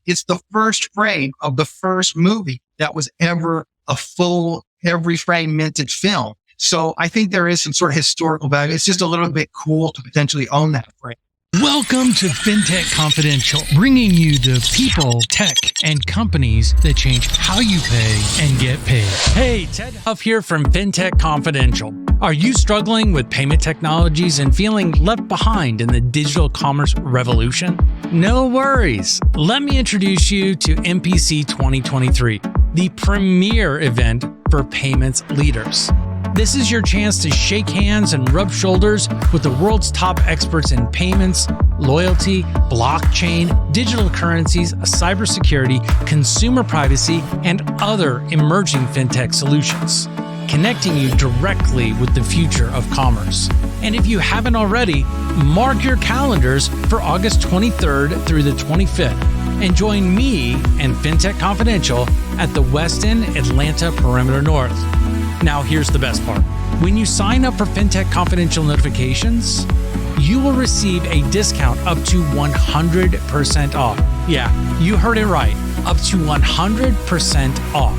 It's the first frame of the first movie that was ever a full, every frame minted film. So I think there is some sort of historical value. It's just a little bit cool to potentially own that frame. Welcome to Fintech Confidential, bringing you the people, tech, and companies that change how you pay and get paid. Hey, Ted Huff here from Fintech Confidential. Are you struggling with payment technologies and feeling left behind in the digital commerce revolution? No worries. Let me introduce you to MPC 2023, the premier event for payments leaders. This is your chance to shake hands and rub shoulders with the world's top experts in payments, loyalty, blockchain, digital currencies, cybersecurity, consumer privacy, and other emerging fintech solutions, connecting you directly with the future of commerce. And if you haven't already, mark your calendars for August 23rd through the 25th and join me and Fintech Confidential at the Westin Atlanta Perimeter North. Now, here's the best part. When you sign up for Fintech Confidential notifications, you will receive a discount up to 100% off. Yeah, you heard it right. Up to 100% off.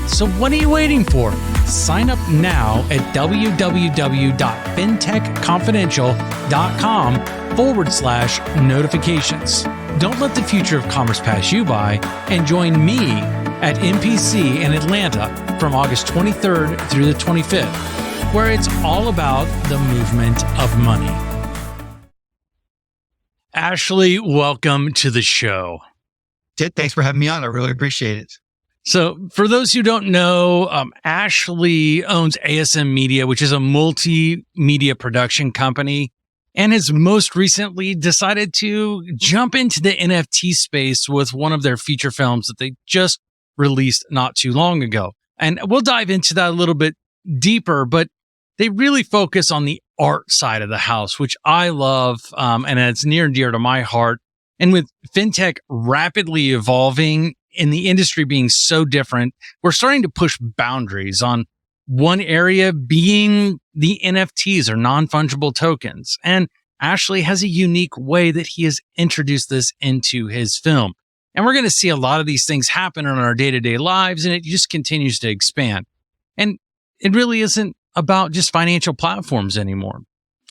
So what are you waiting for? Sign up now at www.fintechconfidential.com/notifications. Don't let the future of commerce pass you by and join me at MPC in Atlanta from August 23rd through the 25th, where it's all about the movement of money. Ashley, welcome to the show. Ted, thanks for having me on. I really appreciate it. So for those who don't know, Ashley owns ASM Media, which is a multimedia production company, and has most recently decided to jump into the NFT space with one of their feature films that they just released not too long ago. And we'll dive into that a little bit deeper, but they really focus on the art side of the house, which I love, and it's near and dear to my heart. And with fintech rapidly evolving and the industry being so different, we're starting to push boundaries on one area being the NFTs or non-fungible tokens. And Ashley has a unique way that he has introduced this into his film. And we're going to see a lot of these things happen in our day-to-day lives, and it just continues to expand. And it really isn't about just financial platforms anymore.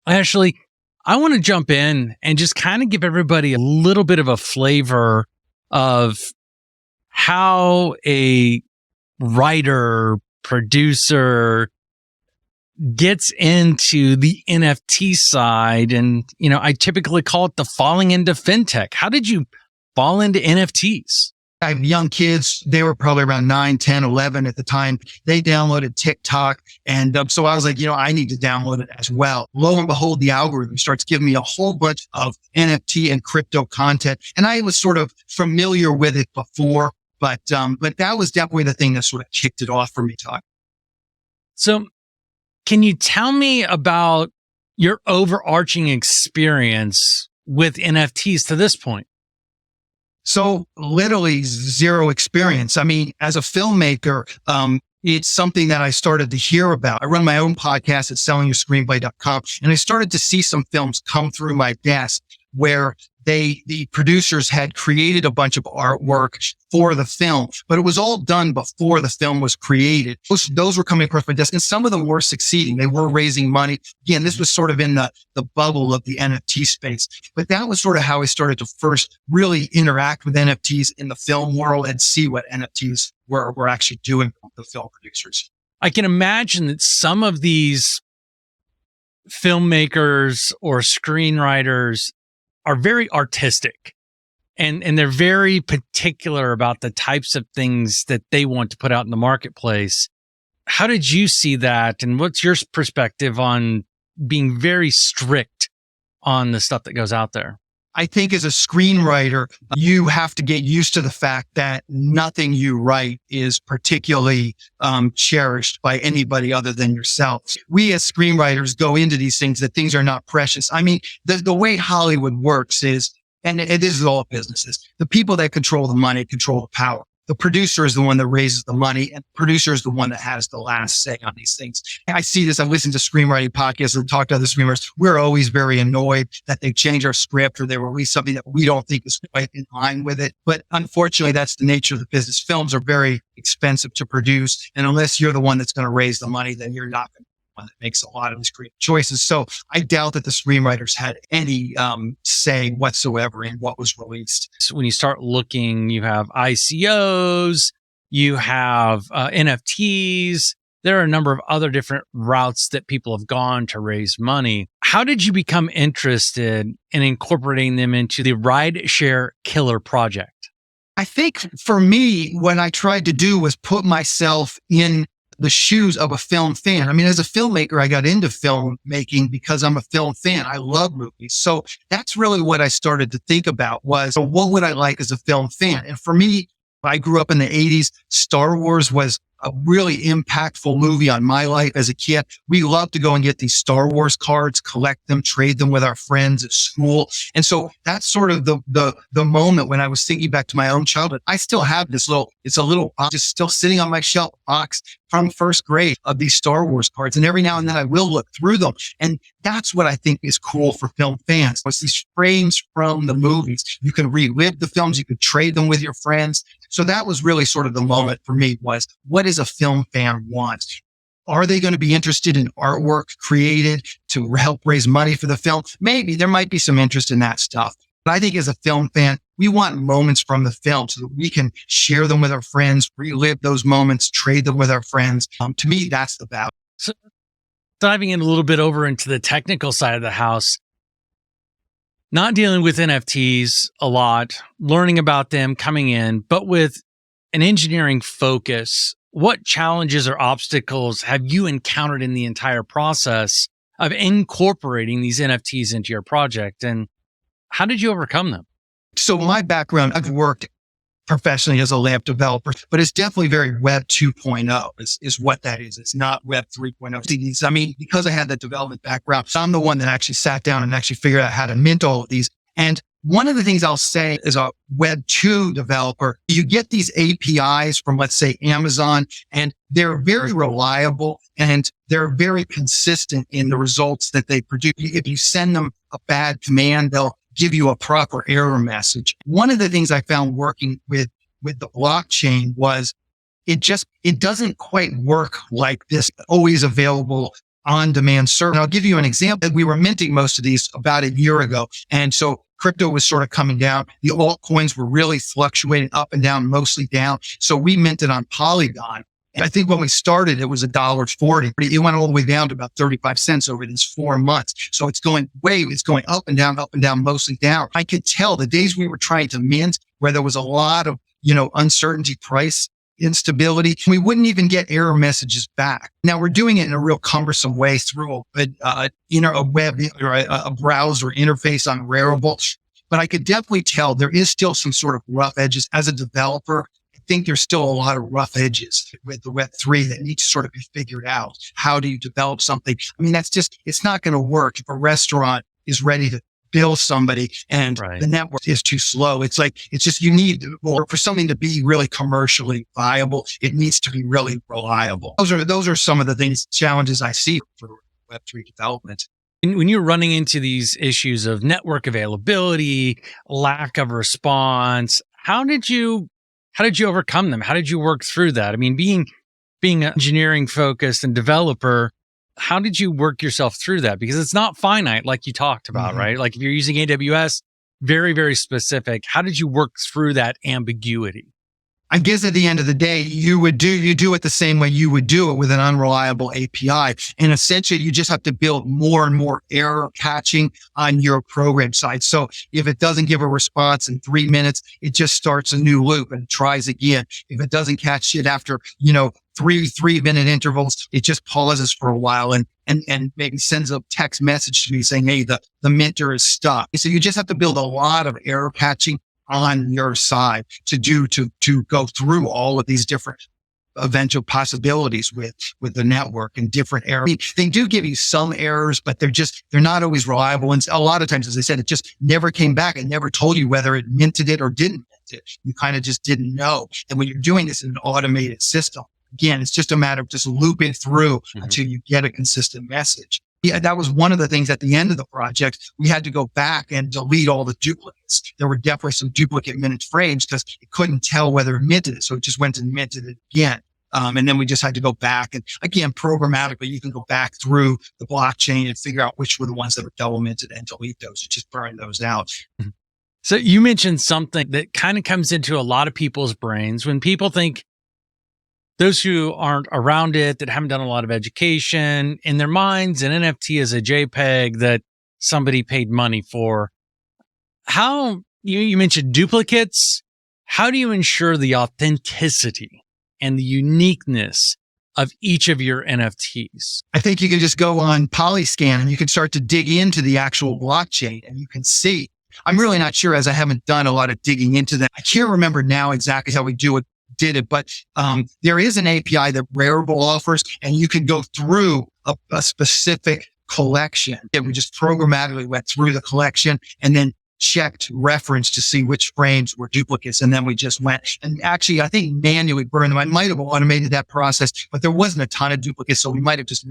Ashley, I want to jump in and just kind of give everybody a little bit of a flavor of how a writer, producer gets into the NFT side. And, I typically call it the falling into fintech. How did you fall into NFTs? I have young kids. They were probably around 9, 10, 11 at the time. They downloaded TikTok. And so I was like, I need to download it as well. Lo and behold, the algorithm starts giving me a whole bunch of NFT and crypto content. And I was sort of familiar with it before, but that was definitely the thing that sort of kicked it off for me, Todd. So can you tell me about your overarching experience with NFTs to this point? So literally zero experience. I mean, as a filmmaker, it's something that I started to hear about. I run my own podcast at sellingyourscreenplay.com, and I started to see some films come through my desk where the producers had created a bunch of artwork for the film, but it was all done before the film was created. Those were coming across my desk, and some of them were succeeding. They were raising money. Again, this was sort of in the bubble of the NFT space, but that was sort of how I started to first really interact with NFTs in the film world and see what NFTs were actually doing for the film producers. I can imagine that some of these filmmakers or screenwriters are very artistic and they're very particular about the types of things that they want to put out in the marketplace. How did you see that? And what's your perspective on being very strict on the stuff that goes out there? I think as a screenwriter, you have to get used to the fact that nothing you write is particularly cherished by anybody other than yourself. We as screenwriters go into these things that things are not precious. I mean, the way Hollywood works is, and this is all businesses, the people that control the money control the power. the producer is the one that raises the money, and the producer is the one that has the last say on these things. I see this. I've listened to screenwriting podcasts and talked to other screenwriters. We're always very annoyed that they change our script or they release something that we don't think is quite in line with it. But unfortunately, that's the nature of the business. Films are very expensive to produce. And unless you're the one that's going to raise the money, then you're not going to be the one that makes a lot of these creative choices. So I doubt that the screenwriters had any say whatsoever in what was released. So when you start looking, you have ICOs, you have NFTs. There are a number of other different routes that people have gone to raise money. How did you become interested in incorporating them into the rideshare killer project? I think for me, what I tried to do was put myself in the shoes of a film fan. I mean, as a filmmaker, I got into filmmaking because I'm a film fan. I love movies. So that's really what I started to think about was, so what would I like as a film fan? And for me, I grew up in the 80s. Star Wars was a really impactful movie on my life as a kid. We loved to go and get these Star Wars cards, collect them, trade them with our friends at school. And so that's sort of the moment when I was thinking back to my own childhood. I still have this it's a little box just still sitting on my shelf box from first grade of these Star Wars cards. And every now and then I will look through them. And that's what I think is cool for film fans. It's these frames from the movies. You can relive the films. You could trade them with your friends. So that was really sort of the moment for me was, what does a film fan want? Are they going to be interested in artwork created to help raise money for the film? Maybe there might be some interest in that stuff. But I think as a film fan, we want moments from the film so that we can share them with our friends, relive those moments, trade them with our friends. To me, that's the value. So diving in a little bit over into the technical side of the house, not dealing with NFTs a lot, learning about them, coming in, but with an engineering focus, what challenges or obstacles have you encountered in the entire process of incorporating these NFTs into your project? And how did you overcome them? So my background, I've worked professionally as a lab developer, but it's definitely very Web 2.0 is what that is. It's not Web 3.0. I mean, because I had that development background, I'm the one that actually sat down and actually figured out how to mint all of these. And one of the things I'll say as a Web 2 developer, you get these APIs from, let's say, Amazon, and they're very reliable and they're very consistent in the results that they produce. If you send them a bad command, they'll give you a proper error message. One of the things I found working with the blockchain was it doesn't quite work like this always available on-demand service. And I'll give you an example. We were minting most of these about a year ago. And so crypto was sort of coming down. The altcoins were really fluctuating up and down, mostly down. So we minted on Polygon. And I think when we started, it was $1.40. It went all the way down to about 35 cents over these 4 months. So it's going up and down, mostly down. I could tell the days we were trying to mint where there was a lot of, uncertainty, price instability, we wouldn't even get error messages back. Now we're doing it in a real cumbersome way through a web or a browser interface on Rarible. But I could definitely tell there is still some sort of rough edges. As a developer, I think there's still a lot of rough edges with the Web3 that need to sort of be figured out. How do you develop something? I mean, it's not going to work if a restaurant is ready to bill somebody and the network is too slow. It's just for something to be really commercially viable, it needs to be really reliable. Those are some of the challenges I see for Web3 development. When you're running into these issues of network availability, lack of response, how did you overcome them? How did you work through that? I mean, being engineering focused and developer, how did you work yourself through that? Because it's not finite, like you talked about, right? Like if you're using AWS, very, very specific. How did you work through that ambiguity? I guess at the end of the day, you do it the same way you would do it with an unreliable API. And essentially, you just have to build more and more error catching on your program side. So if it doesn't give a response in 3 minutes, it just starts a new loop and tries again. If it doesn't catch it after, 3-minute intervals, it just pauses for a while and maybe sends a text message to me saying, hey, the minter is stuck. So you just have to build a lot of error catching on your side to go through all of these different eventual possibilities with the network and different errors. I mean, they do give you some errors, but they're not always reliable. And a lot of times, as I said, it just never came back and never told you whether it minted it or didn't mint it. You kind of just didn't know. And when you're doing this in an automated system, again, it's just a matter of just looping through until you get a consistent message. Yeah, that was one of the things at the end of the project. We had to go back and delete all the duplicates. There were definitely some duplicate minute frames because it couldn't tell whether it minted it. So it just went and minted it again. And then we just had to go back and again, programmatically, you can go back through the blockchain and figure out which were the ones that were double minted and delete those, and just burn those out. So you mentioned something that kind of comes into a lot of people's brains when people think, those who aren't around it, that haven't done a lot of education, in their minds, an NFT is a JPEG that somebody paid money for. How, you mentioned duplicates. How do you ensure the authenticity and the uniqueness of each of your NFTs? I think you can just go on Polyscan and you can start to dig into the actual blockchain and you can see. I'm really not sure, as I haven't done a lot of digging into that. I can't remember now exactly how we did it, but there is an API that Rarible offers, and you can go through a specific collection. And we just programmatically went through the collection and then checked reference to see which frames were duplicates. And then we just went and actually, I think manually burned them. I might have automated that process, but there wasn't a ton of duplicates. So we might have just,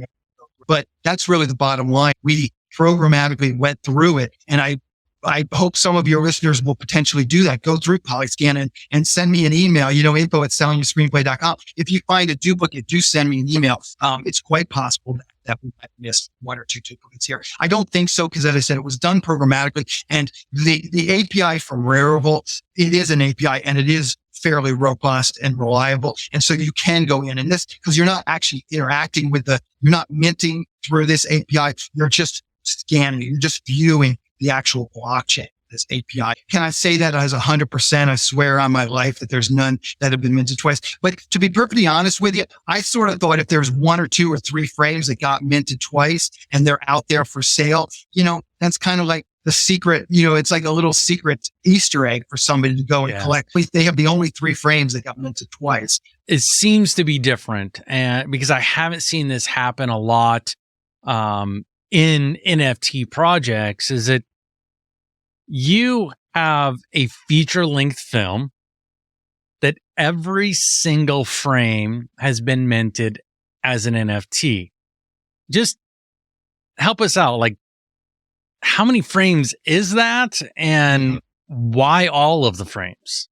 but that's really the bottom line. We programmatically went through it. And I hope some of your listeners will potentially do that. Go through Polyscan and send me an email, info@sellingyourscreenplay.com. If you find a duplicate, do send me an email. It's quite possible that we might miss one or two duplicates here. I don't think so, because as I said, it was done programmatically, and the API from Rarible, it is an API and it is fairly robust and reliable. And so you can go in and this, because you're not actually interacting with you're not minting through this API. You're just scanning, you're just viewing the actual blockchain, this API. Can I say that as 100%? I swear on my life that there's none that have been minted twice. But to be perfectly honest with you, I sort of thought if there's one or two or three frames that got minted twice and they're out there for sale, that's kind of like the secret, it's like a little secret Easter egg for somebody to go and collect. They have the only 3 frames that got minted twice. It seems to be different, and because I haven't seen this happen a lot, in NFT projects, is that you have a feature-length film that every single frame has been minted as an NFT. Just help us out. Like, how many frames is that, and why all of the frames?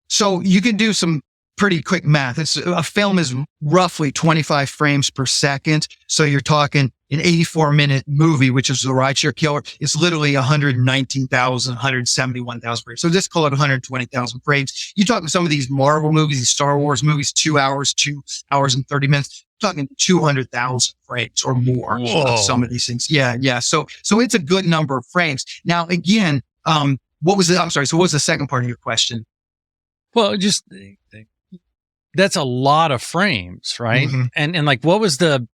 So you can do some pretty quick math. A film is roughly 25 frames per second. So you're talking an 84-minute movie, which is The Rideshare Killer. It's literally 119,000, 171,000 frames. So just call it 120,000 frames. You talk about some of these Marvel movies, these Star Wars movies, 2 hours and 30 minutes. You're talking 200,000 frames or more of some of these things. Yeah. So it's a good number of frames. Now, again, so what was the second part of your question? Well, just that's a lot of frames, right? Mm-hmm. And like, what was the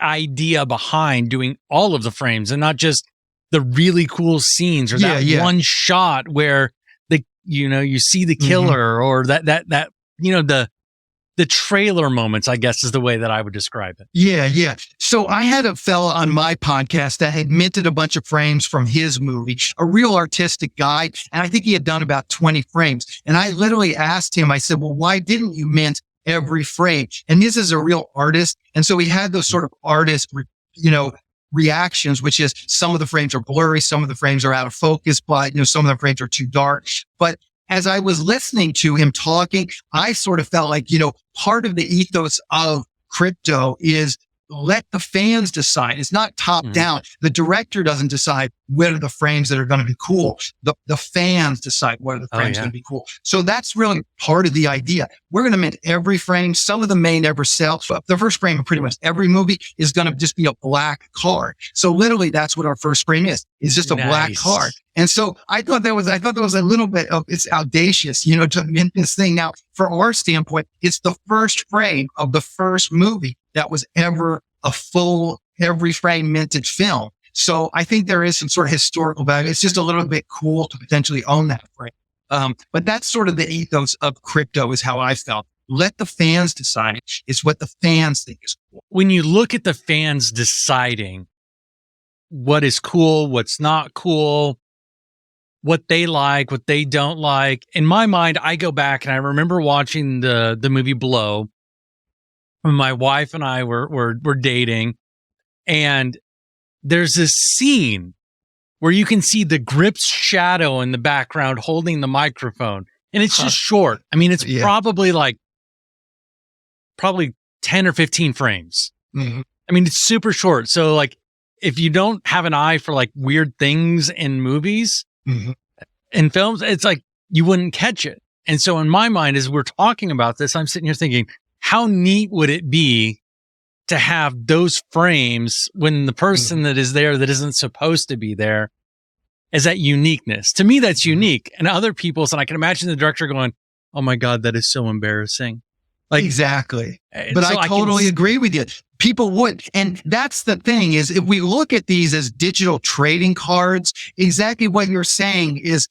idea behind doing all of the frames and not just the really cool scenes or that one shot where you see the killer or that the trailer moments, I guess, is the way that I would describe it. Yeah. So I had a fella on my podcast that had minted a bunch of frames from his movie, a real artistic guy. And I think he had done about 20 frames. And I literally asked him, I said, well, why didn't you mint every frame? And this is a real artist. And so he had those sort of artist, reactions, which is some of the frames are blurry, some of the frames are out of focus, but some of the frames are too dark. But as I was listening to him talking, I sort of felt like, part of the ethos of crypto is let the fans decide. It's not top down. The director doesn't decide what are the frames that are going to be cool. The fans decide what are the frames going to be cool. So that's really part of the idea. We're going to mint every frame. Some of them may never sell. But the first frame of pretty much every movie is going to just be a black card. So literally that's what our first frame is. It's just a black card. And so I thought that was a little bit of, it's audacious, to mint this thing. Now, for our standpoint, it's the first frame of the first movie that was ever a full, every frame minted film. So I think there is some sort of historical value. It's just a little bit cool to potentially own that frame. But that's sort of the ethos of crypto is how I felt. Let the fans decide. It's what the fans think is cool. When you look at the fans deciding what is cool, what's not cool, what they like, what they don't like. In my mind, I go back and I remember watching the movie Blow when my wife and I were dating, and there's this scene where you can see the Grip's shadow in the background holding the microphone, and it's just short. I mean, it's probably 10 or 15 frames. Mm-hmm. I mean, it's super short. So like, if you don't have an eye for like weird things in movies, mm-hmm. in films, it's like you wouldn't catch it. And so in my mind, as we're talking about this, I'm sitting here thinking, how neat would it be to have those frames when the person that is there that isn't supposed to be there is that uniqueness. To me, that's unique. And other people's, and I can imagine the director going, oh my God, that is so embarrassing. Like, exactly. But so I totally agree with you. People would. And that's the thing is, if we look at these as digital trading cards, exactly what you're saying is,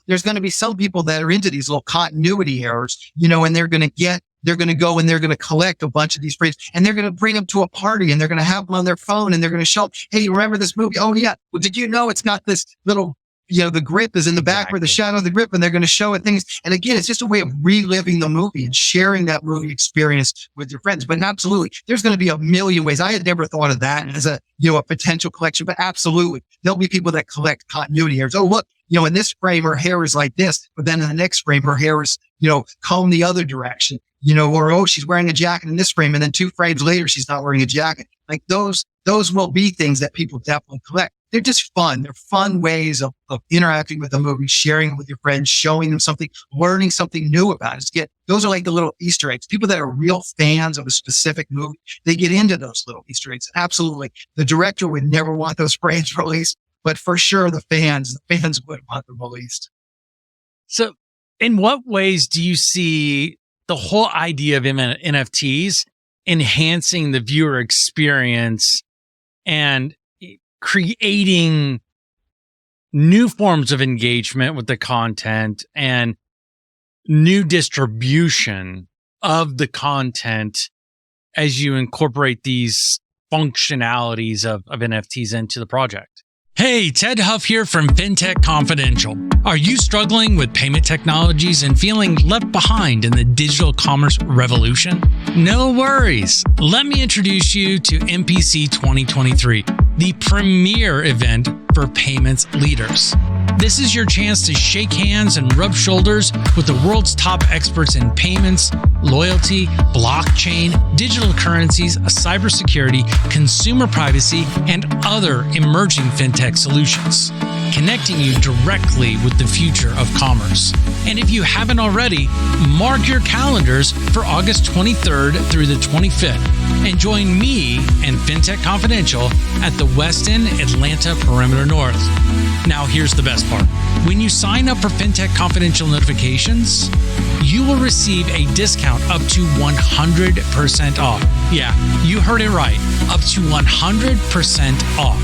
there's going to be some people that are into these little continuity errors, and they're going to go and they're going to collect a bunch of these frames and they're going to bring them to a party and they're going to have them on their phone and they're going to show, hey, you remember this movie? Oh yeah. Well, did you know it's got this little, the grip is in the back where the shadow of the grip, and they're going to show it things. And again, it's just a way of reliving the movie and sharing that movie experience with your friends. But absolutely, there's going to be a million ways. I had never thought of that as a potential collection, but absolutely, there'll be people that collect continuity errors. Oh, look, in this frame, her hair is like this, but then in the next frame, her hair is, combed the other direction, or, oh, she's wearing a jacket in this frame. And then 2 frames later, she's not wearing a jacket. Like those will be things that people definitely collect. They're just fun. They're fun ways of interacting with the movie, sharing it with your friends, showing them something, learning something new about it. Those are like the little Easter eggs. People that are real fans of a specific movie, they get into those little Easter eggs. Absolutely. The director would never want those frames released, but for sure the fans would want them released. So in what ways do you see the whole idea of NFTs enhancing the viewer experience and creating new forms of engagement with the content and new distribution of the content as you incorporate these functionalities of NFTs into the project? Hey, Ted Huff here from Fintech Confidential. Are you struggling with payment technologies and feeling left behind in the digital commerce revolution? No worries. Let me introduce you to MPC 2023, the premier event for payments leaders. This is your chance to shake hands and rub shoulders with the world's top experts in payments, loyalty, blockchain, digital currencies, cybersecurity, consumer privacy, and other emerging fintech solutions, connecting you directly with the future of commerce. And if you haven't already, mark your calendars for August 23rd through the 25th and join me and Fintech Confidential at the Westin Atlanta Perimeter North. Now, here's the best part. When you sign up for Fintech Confidential notifications, you will receive a discount up to 100% off. Yeah, you heard it right. Up to 100% off.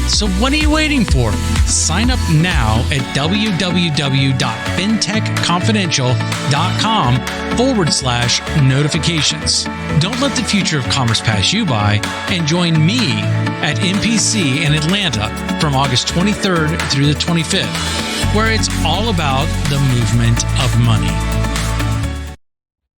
So what are you waiting for? Sign up now at www.fintechconfidential.com/notifications. Don't let the future of commerce pass you by and join me at MPC in Atlanta from August 23rd through the 25th, where it's all about the movement of money.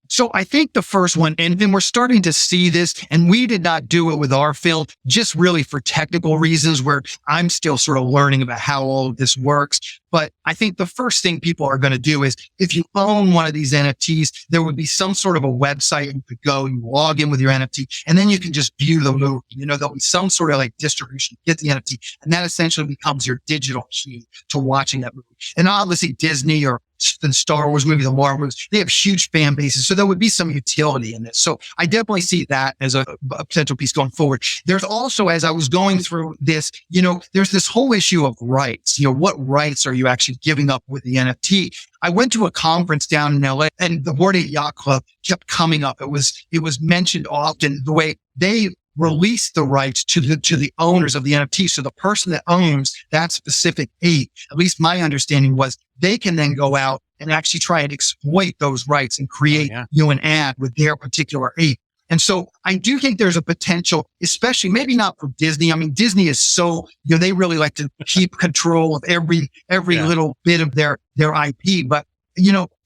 So I think the first one, and then we're starting to see this, and we did not do it with our film, just really for technical reasons where I'm still sort of learning about how all of this works. But I think the first thing people are going to do is if you own one of these NFTs, there would be some sort of a website you could go, you log in with your NFT, and then you can just view the movie. There'll be some sort of like distribution, get the NFT, and that essentially becomes your digital key to watching that movie. And obviously Disney or the Star Wars movie, the Marvel movies, they have huge fan bases. So there would be some utility in this. So I definitely see that as a potential piece going forward. There's also, as I was going through this, there's this whole issue of rights. What rights are you actually giving up with the NFT? I went to a conference down in LA and the Bored Ape Yacht Club kept coming up. It was mentioned often the way they release the rights to the owners of the NFT. So the person that owns that specific ape, at least my understanding was, they can then go out and actually try and exploit those rights and create an ad with their particular ape. And so I do think there's a potential, especially maybe not for Disney. I mean, Disney is so, they really like to keep control of every little bit of their IP. But,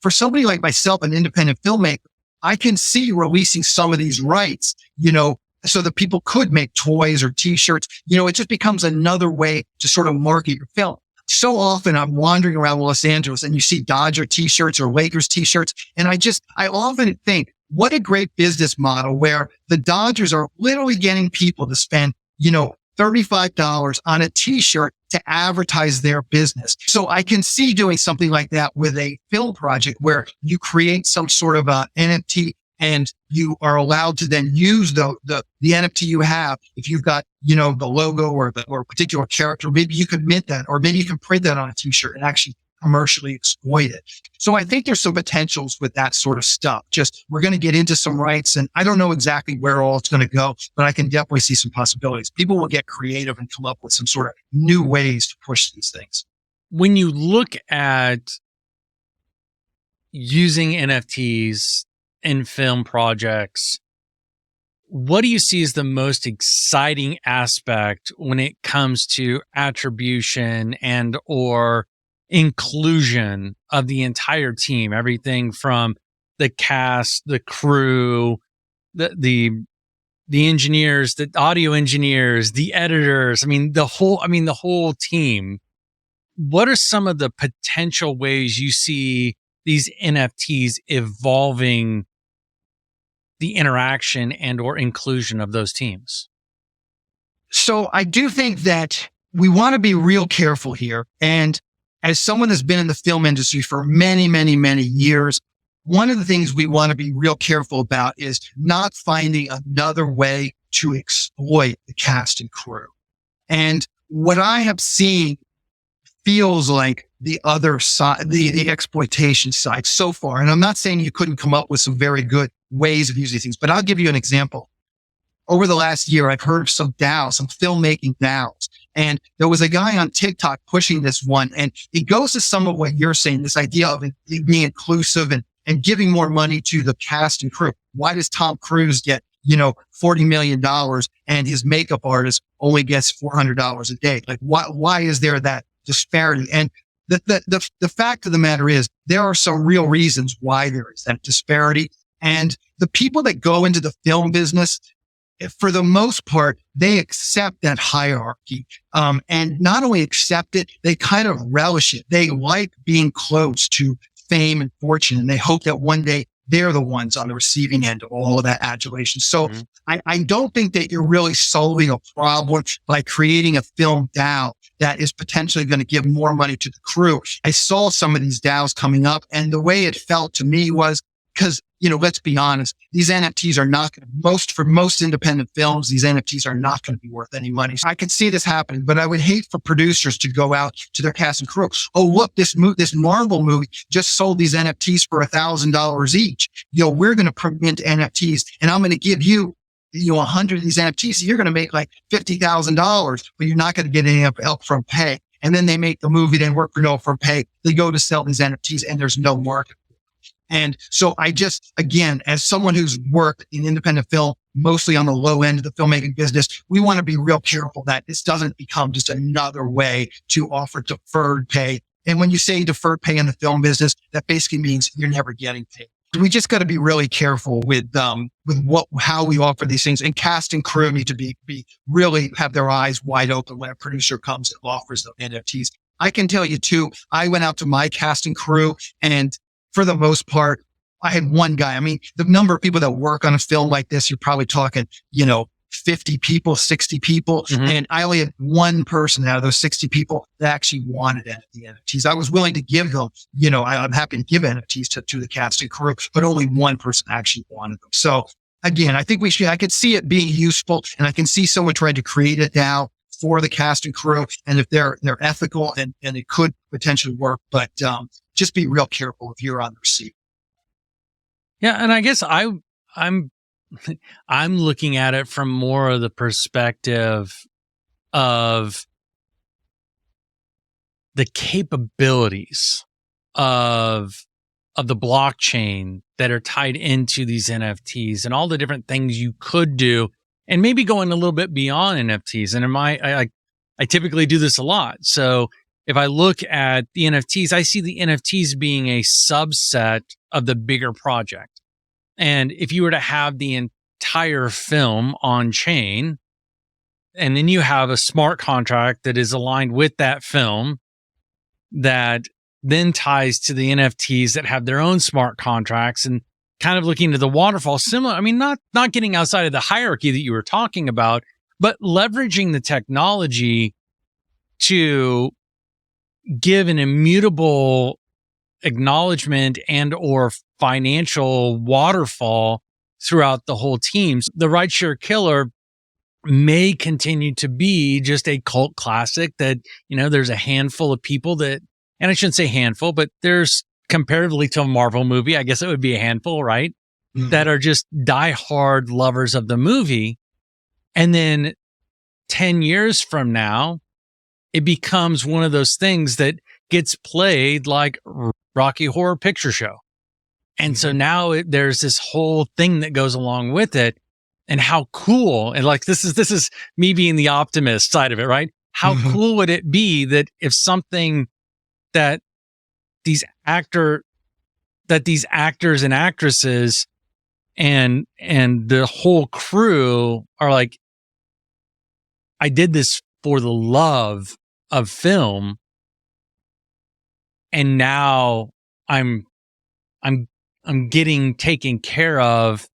for somebody like myself, an independent filmmaker, I can see releasing some of these rights, so that people could make toys or t-shirts. It just becomes another way to sort of market your film. So often I'm wandering around Los Angeles and you see Dodger t-shirts or Lakers t-shirts. And I often think, what a great business model where the Dodgers are literally getting people to spend, $35 on a t-shirt to advertise their business. So I can see doing something like that with a film project where you create some sort of a NFT and you are allowed to then use the NFT you have. If you've got, the logo or a particular character, maybe you could mint that, or maybe you can print that on a t-shirt and actually commercially exploit it. So I think there's some potentials with that sort of stuff. Just, we're going to get into some rights, and I don't know exactly where all it's going to go, but I can definitely see some possibilities. People will get creative and come up with some sort of new ways to push these things. When you look at using NFTs in film projects, what do you see as the most exciting aspect when it comes to attribution and or inclusion of the entire team? Everything from the cast, the crew, the engineers, the audio engineers, the editors. The whole team. What are some of the potential ways you see these NFTs evolving the interaction and or inclusion of those teams? So I do think that we want to be real careful here. And as someone that's been in the film industry for many, many, many years, one of the things we want to be real careful about is not finding another way to exploit the cast and crew. And what I have seen feels like the other side, the exploitation side so far. And I'm not saying you couldn't come up with some very good ways of using things, but I'll give you an example. Over the last year, I've heard of some DAOs, some filmmaking DAOs. And there was a guy on TikTok pushing this one. And it goes to some of what you're saying, this idea of it being inclusive and giving more money to the cast and crew. Why does Tom Cruise get, $40 million and his makeup artist only gets $400 a day? Like, why is there that disparity? And the fact of the matter is there are some real reasons why there is that disparity. And the people that go into the film business, for the most part, they accept that hierarchy. And not only accept it, they kind of relish it. They like being close to fame and fortune. And they hope that one day they're the ones on the receiving end of all of that adulation. So I don't think that you're really solving a problem by creating a film DAO that is potentially going to give more money to the crew. I saw some of these DAOs coming up, and the way it felt to me was, because, let's be honest, these NFTs are not going to, for most independent films, these NFTs are not going to be worth any money. So I can see this happening, but I would hate for producers to go out to their cast and crew. Oh, look, this Marvel movie just sold these NFTs for $1,000 each. We're going to print NFTs, and I'm going to give you, 100 of these NFTs. So you're going to make like $50,000, but you're not going to get any upfront pay. And then they make the movie, they work for no upfront pay. They go to sell these NFTs, and there's no market. And so I just, again, as someone who's worked in independent film, mostly on the low end of the filmmaking business, we want to be real careful that this doesn't become just another way to offer deferred pay. And when you say deferred pay in the film business, that basically means you're never getting paid. We just got to be really careful with how we offer these things. And cast and crew need to be really have their eyes wide open when a producer comes and offers them NFTs. I can tell you too, I went out to my cast and crew, and for the most part, I had one guy. I mean, the number of people that work on a film like this, you're probably talking, 50 people, 60 people. Mm-hmm. And I only had one person out of those 60 people that actually wanted the NFTs. I was willing to give them, I'm happy to give NFTs to the cast and crew, but only one person actually wanted them. So again, I think I could see it being useful, and I can see someone trying to create it now for the cast and crew. And if they're ethical and it could potentially work, but, just be real careful if you're on the receipt. Yeah. And I guess I'm looking at it from more of the perspective of the capabilities of of the blockchain that are tied into these NFTs and all the different things you could do, and maybe going a little bit beyond NFTs. And I typically do this a lot. So if I look at the NFTs, I see the NFTs being a subset of the bigger project. And if you were to have the entire film on chain, and then you have a smart contract that is aligned with that film that then ties to the NFTs that have their own smart contracts, and kind of looking to the waterfall similar. I mean, not getting outside of the hierarchy that you were talking about, but leveraging the technology to give an immutable acknowledgement and or financial waterfall throughout the whole teams. The Rideshare Killer may continue to be just a cult classic that, there's a handful of people that, and I shouldn't say handful, but there's comparatively to a Marvel movie, I guess it would be a handful, right? Mm-hmm. That are just diehard lovers of the movie. And then 10 years from now, it becomes one of those things that gets played like Rocky Horror Picture Show. And so now there's this whole thing that goes along with it. And how cool, and like this is me being the optimist side of it, right? How cool would it be that if something that these actors and actresses and the whole crew are like, I did this for the love of film, and now I'm getting taken care of,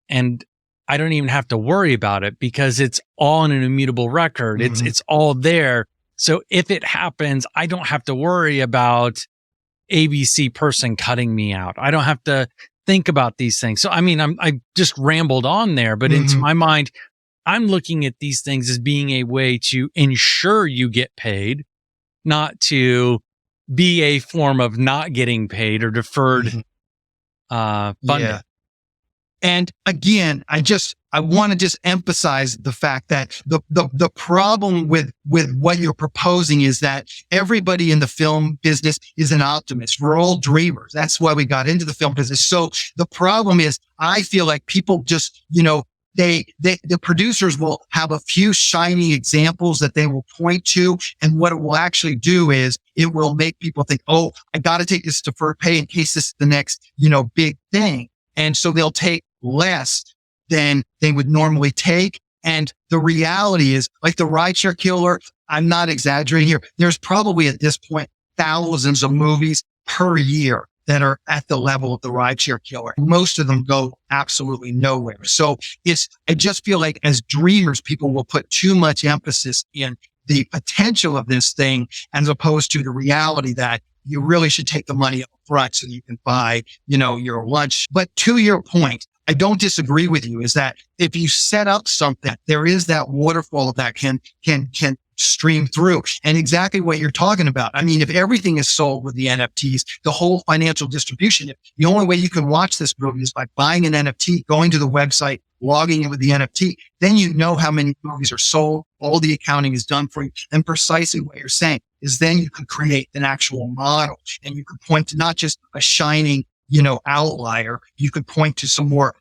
and I don't even have to worry about it because it's all in an immutable record. It's all there. So if it happens, I don't have to worry about ABC person cutting me out. I don't have to think about these things. So, I mean, I just rambled on there, but into my mind, I'm looking at these things as being a way to ensure you get paid, not to be a form of not getting paid or deferred funding. Yeah. And again, I want to just emphasize the fact that the problem with what you're proposing is that everybody in the film business is an optimist. We're all dreamers. That's why we got into the film business. So the problem is, I feel like people just, the producers will have a few shining examples that they will point to. And what it will actually do is it will make people think, oh, I got to take this deferred pay in case this is the next, big thing. And so they'll take less than they would normally take. And the reality is, like the Rideshare Killer, I'm not exaggerating here. There's probably at this point thousands of movies per year that are at the level of the Rideshare Killer. Most of them go absolutely nowhere. So I just feel like as dreamers, people will put too much emphasis in the potential of this thing as opposed to the reality that you really should take the money up front so you can buy, your lunch. But to your point, I don't disagree with you, is that if you set up something, there is that waterfall that can stream through. And exactly what you're talking about. I mean, if everything is sold with the NFTs, the whole financial distribution, the only way you can watch this movie is by buying an NFT, going to the website, logging in with the NFT. Then you know how many movies are sold. All the accounting is done for you. And precisely what you're saying is then you can create an actual model, and you can point to not just a shining, outlier. You could point to some more,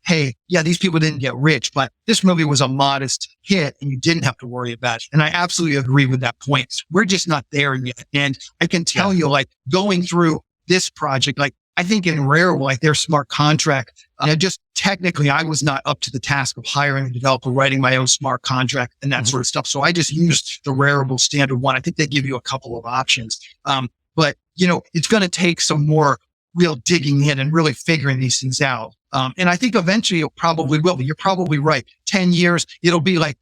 hey, yeah, these people didn't get rich, but this movie was a modest hit and you didn't have to worry about it. And I absolutely agree with that point. We're just not there yet. And I can tell you, like, going through this project, like, I think in Rarible, like their smart contract, just technically, I was not up to the task of hiring a developer, writing my own smart contract and that sort of stuff. So I just used the Rarible standard one. I think they give you a couple of options. But it's going to take some more real digging in and really figuring these things out. And I think eventually it probably will be. You're probably right. 10 years, it'll be like,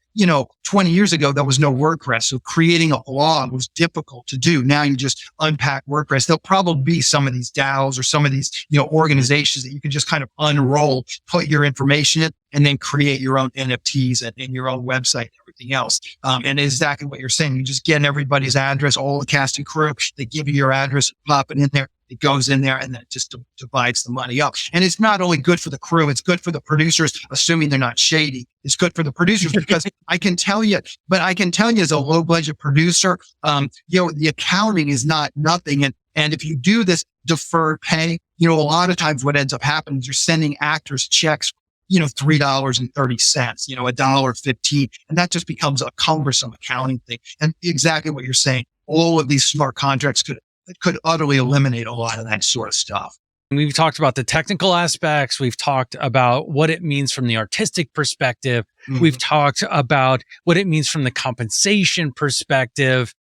20 years ago, there was no WordPress. So creating a blog was difficult to do. Now you just unpack WordPress. There'll probably be some of these DAOs or some of these, organizations that you can just kind of unroll, put your information in, and then create your own NFTs and your own website and everything else. And exactly what you're saying. You just get everybody's address, all the cast and crew. They give you your address, pop it in there. It goes in there and that just divides the money up. And it's not only good for the crew, it's good for the producers, assuming they're not shady. It's good for the producers because I can tell you as a low budget producer, the accounting is not nothing. And if you do this deferred pay, a lot of times what ends up happening is you're sending actors checks, $3.30, $1.15. And that just becomes a cumbersome accounting thing. And exactly what you're saying, all of these smart contracts could utterly eliminate a lot of that sort of stuff. We've talked about the technical aspects. We've talked about what it means from the artistic perspective. Mm-hmm. We've talked about what it means from the compensation perspective.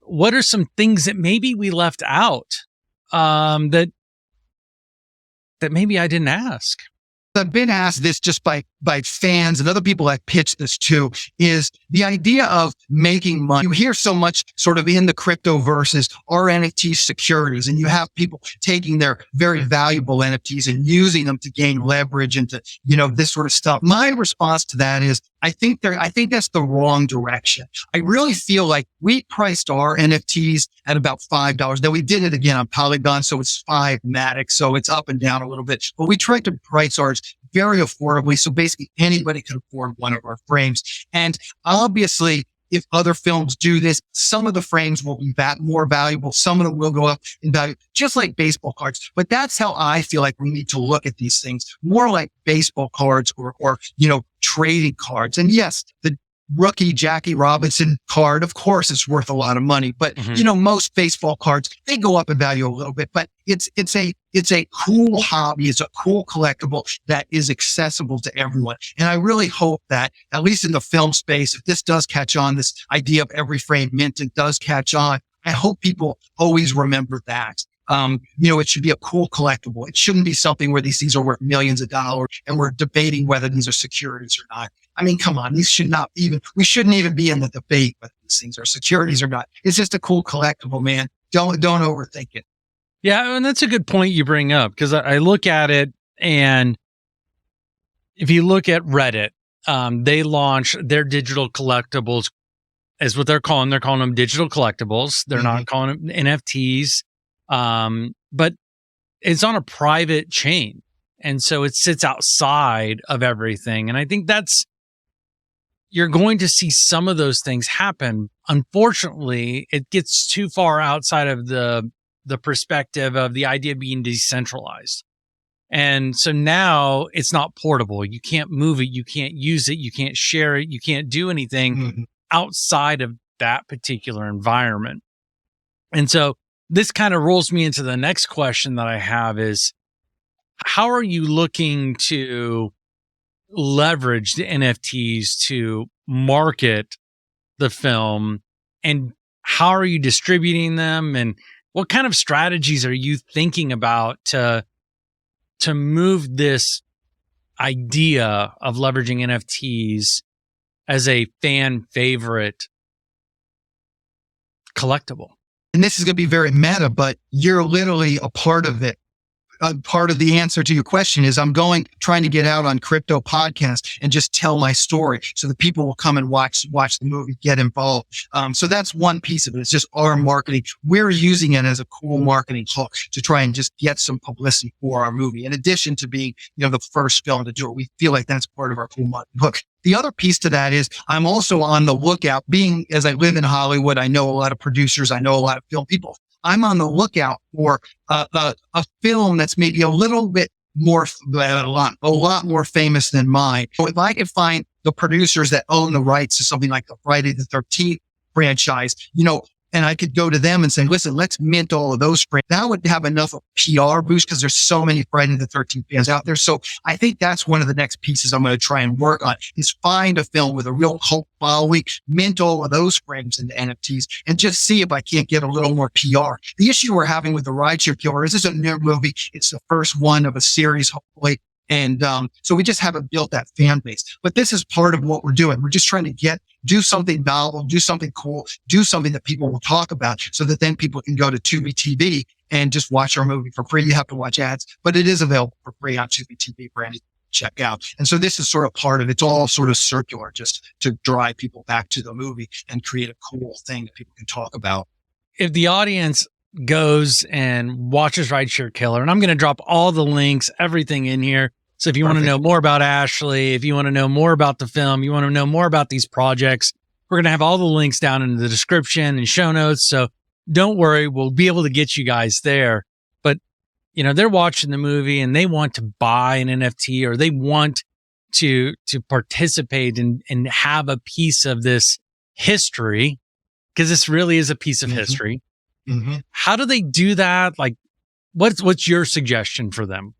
What are some things that maybe we left out that maybe I didn't ask? I've been asked this just by fans and other people I've pitched this to, is the idea of making money. You hear so much sort of in the crypto versus are NFT securities, and you have people taking their very valuable NFTs and using them to gain leverage and to, this sort of stuff. My response to that is, I think that's the wrong direction. I really feel like we priced our NFTs at about $5. Now we did it again on Polygon, so it's Five-matic, so it's up and down a little bit, but we tried to price ours very affordably. So basically anybody could afford one of our frames. And obviously, if other films do this, some of the frames will be more valuable. Some of them will go up in value, just like baseball cards. But that's how I feel like we need to look at these things, more like baseball cards or trading cards. And yes, the rookie Jackie Robinson card, of course, is worth a lot of money. But, most baseball cards, they go up in value a little bit. But it's a cool hobby. It's a cool collectible that is accessible to everyone. And I really hope that, at least in the film space, if this does catch on, this idea of every frame minted does catch on, I hope people always remember that. It should be a cool collectible. It shouldn't be something where these things are worth millions of dollars and we're debating whether these are securities or not. I mean, come on, we shouldn't even be in the debate whether these things are securities or not. It's just a cool collectible, man. Don't overthink it. Yeah. And that's a good point you bring up, because I look at it, and if you look at Reddit, they launched their digital collectibles is what they're calling them digital collectibles. They're not calling them NFTs. But it's on a private chain. And so it sits outside of everything. And I think you're going to see some of those things happen. Unfortunately, it gets too far outside of the perspective of the idea of being decentralized. And so now it's not portable. You can't move it. You can't use it. You can't share it. You can't do anything outside of that particular environment. And so this kind of rolls me into the next question that I have is, how are you looking to leverage the NFTs to market the film, and how are you distributing them, and what kind of strategies are you thinking about to move this idea of leveraging NFTs as a fan favorite collectible? And this is going to be very meta, but you're literally a part of it. Part of the answer to your question is trying to get out on crypto podcasts and just tell my story so that people will come and watch the movie, get involved. So that's one piece of it. It's just our marketing. We're using it as a cool marketing hook to try and just get some publicity for our movie. In addition to being, the first film to do it, we feel like that's part of our cool marketing hook. The other piece to that is I'm also on the lookout, as I live in Hollywood, I know a lot of producers, I know a lot of film people. I'm on the lookout for a film that's maybe a little bit more, a lot more famous than mine. So if I could find the producers that own the rights to something like the Friday the 13th franchise, and I could go to them and say, listen, let's mint all of those frames. That would have enough of PR boost because there's so many Friday the 13th fans out there. So I think that's one of the next pieces I'm going to try and work on is find a film with a real cult following, mint all of those frames into NFTs, and just see if I can't get a little more PR. The issue we're having with the Rideshare Killer is this is a new movie. It's the first one of a series, hopefully. And so we just haven't built that fan base. But this is part of what we're doing. We're just trying to do something novel, do something cool, do something that people will talk about so that then people can go to Tubi TV and just watch our movie for free. You have to watch ads, but it is available for free on Tubi TV for anyone to check out. And so this is sort of part of it. It's all sort of circular just to drive people back to the movie and create a cool thing that people can talk about. If the audience goes and watches Rideshare Killer, and I'm going to drop all the links, everything in here. So if you want to know more about Ashley, if you want to know more about the film, you want to know more about these projects, we're going to have all the links down in the description and show notes. So don't worry, we'll be able to get you guys there. But, they're watching the movie and they want to buy an NFT, or they want to participate and have a piece of this history, because this really is a piece of history. How do they do that? Like, what's your suggestion for them?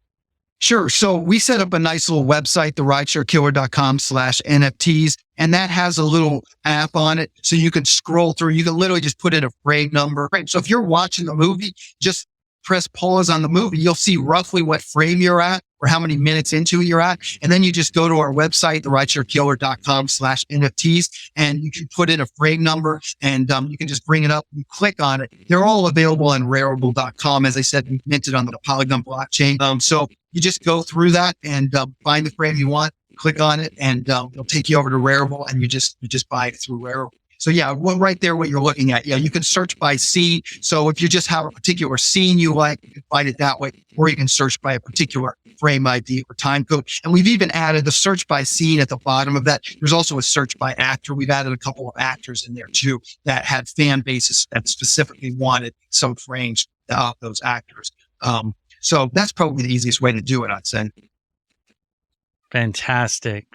Sure. So we set up a nice little website, theridesharekiller.com/NFTs, and that has a little app on it. So you can scroll through, you can literally just put in a frame number. Right. So if you're watching the movie, just press pause on the movie. You'll see roughly what frame you're at or how many minutes into you're at. And then you just go to our website, theridesharekiller.com/NFTs, and you can put in a frame number, and you can just bring it up and click on it. They're all available on Rarible.com. As I said, we minted on the Polygon blockchain. So you just go through that and find the frame you want, click on it, and it'll take you over to Rarible, and you just buy it through Rarible. So yeah, right there, what you're looking at. Yeah, you can search by scene. So if you just have a particular scene you like, you can find it that way, or you can search by a particular frame ID or time code. And we've even added the search by scene at the bottom of that. There's also a search by actor. We've added a couple of actors in there too that had fan bases that specifically wanted some frames of those actors. So that's probably the easiest way to do it, I'd say. Fantastic.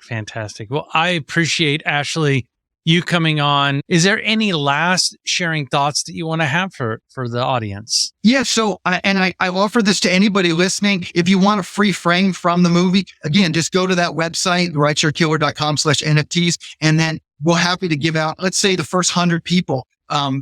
Well, I appreciate, Ashley, you coming on. Is there any last sharing thoughts that you want to have for the audience? Yeah. So, I offer this to anybody listening. If you want a free frame from the movie, again, just go to that website, theridesharekiller.com/NFTs, and then we're happy to give out, let's say, the first 100 people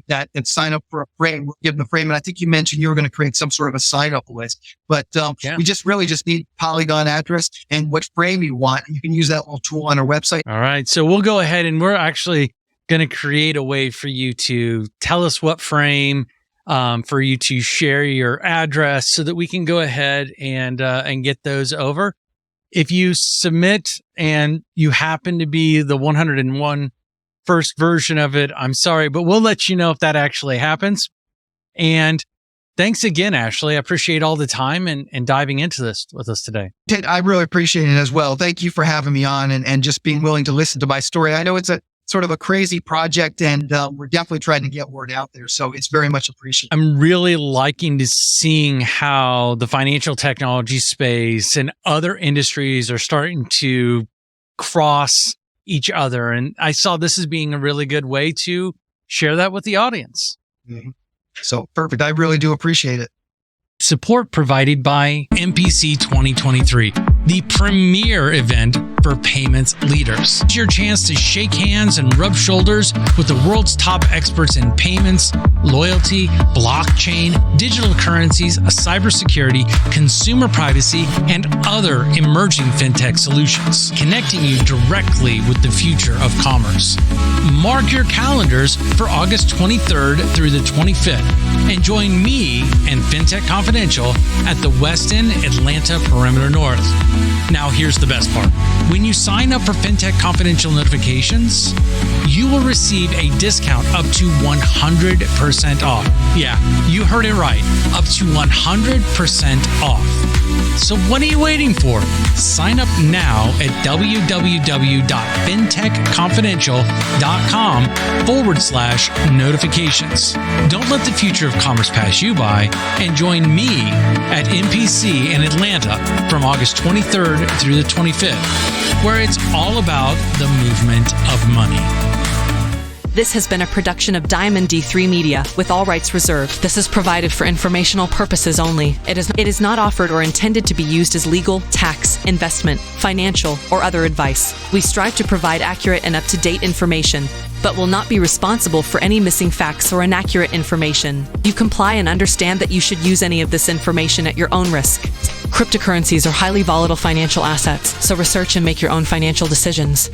that sign up for a frame. We'll give them the frame. And I think you mentioned you were going to create some sort of a sign up list, but we just need Polygon address and what frame you want. You can use that little tool on our website. All right. So we'll go ahead and we're actually going to create a way for you to tell us what frame, for you to share your address so that we can go ahead and get those over. If you submit and you happen to be the 101 first version of it, I'm sorry, but we'll let you know if that actually happens. And thanks again, Ashley. I appreciate all the time and diving into this with us today. Ted, I really appreciate it as well. Thank you for having me on and just being willing to listen to my story. I know it's a sort of a crazy project, and we're definitely trying to get word out there. So it's very much appreciated. I'm really liking to seeing how the financial technology space and other industries are starting to cross each other. And I saw this as being a really good way to share that with the audience. So perfect. I really do appreciate it. Support provided by MPC 2023, the premier event for payments leaders. It's your chance to shake hands and rub shoulders with the world's top experts in payments, loyalty, blockchain, digital currencies, cybersecurity, consumer privacy, and other emerging fintech solutions, connecting you directly with the future of commerce. Mark your calendars for August 23rd through the 25th and join me and Fintech Confidential at the Westin Atlanta Perimeter North. Now, here's the best part. When you sign up for Fintech Confidential notifications, you will receive a discount up to 100% off. Yeah, you heard it right. Up to 100% off. So what are you waiting for? Sign up now at www.fintechconfidential.com/notifications. Don't let the future of commerce pass you by and join me at MPC in Atlanta from August 23rd through the 25th, where it's all about the movement of money. This has been a production of Diamond D3 Media, with all rights reserved. This is provided for informational purposes only. It is not offered or intended to be used as legal, tax, investment, financial, or other advice. We strive to provide accurate and up-to-date information, but will not be responsible for any missing facts or inaccurate information. You comply and understand that you should use any of this information at your own risk. Cryptocurrencies are highly volatile financial assets, so research and make your own financial decisions.